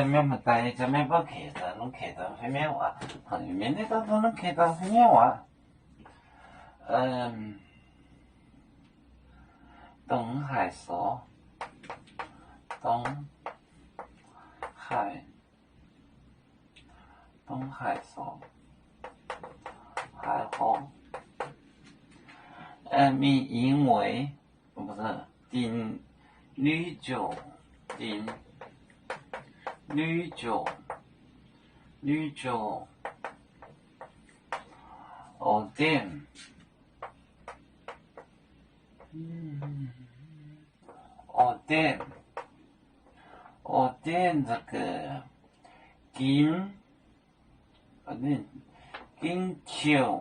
面不带这面不看着，侬看着后面话，后面的当中侬看着后面话。东海所，东海所，海河。民因为不是丁女九哦点这个金球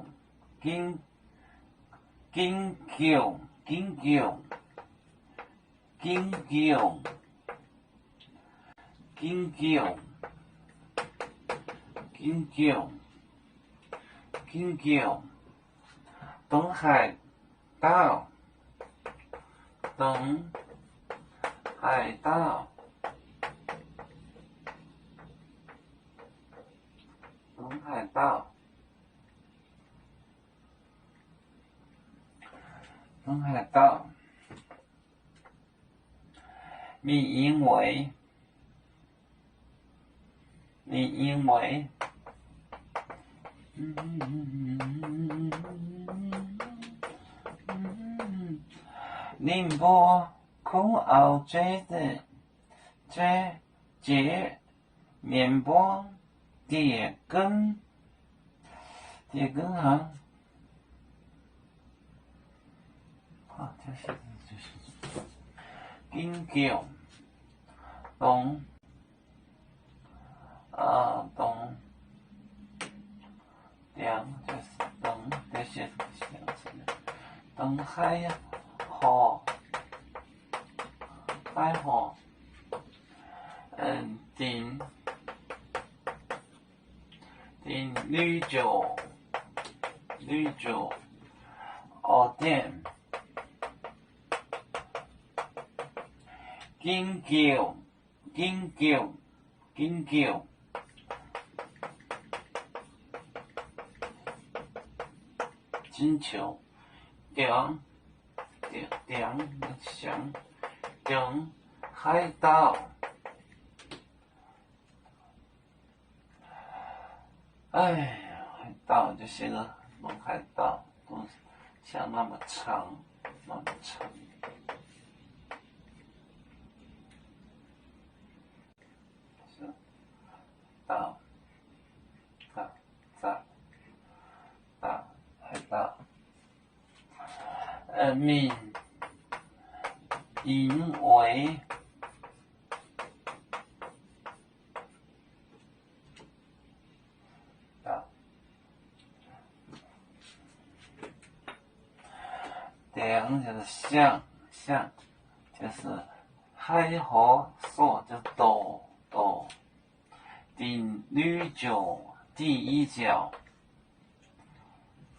东海道民因为宁波空傲追的节面包叠根行。就是金桥东两就是东这些东海河丁女九哦点金桥金球两想东海道。海道就写个东海道，都像那么长。是道，海道。民因为两就是像就是海河所就多丁女九第一角。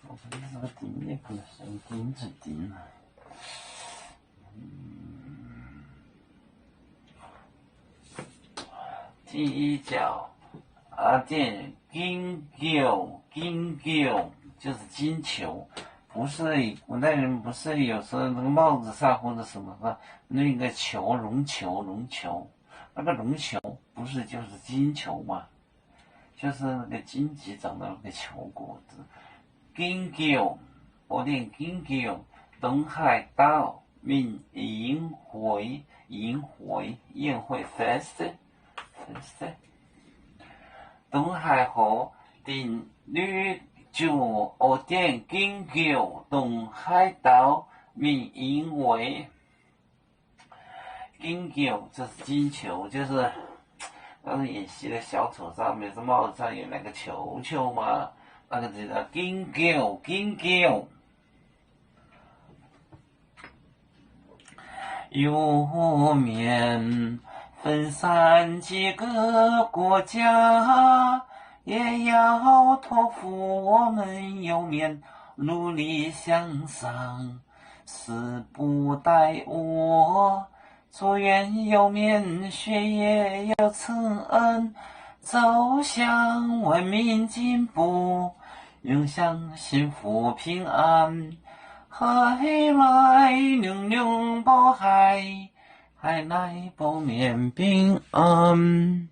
我这个丁也可能是丁字丁啊。第一角点金球就是金球。不是古代人不是有时候那个帽子上或者什么的那个球绒球，那个绒球不是就是金球吗？就是那个荆棘长的那个球果子。金球，我念金球，东海道民宴会 fest，东海河丁女九哦点金球东海道民因为金球这是金球，就是当时演戏的小丑上面是帽子上有那个球球嘛，那个就叫金球。有面分散几个国家，也要托付我们有面努力向上，死不待我祝愿有面学业有成恩，走向文明进步，永享幸福平安。海来永永保海，海来保面平安。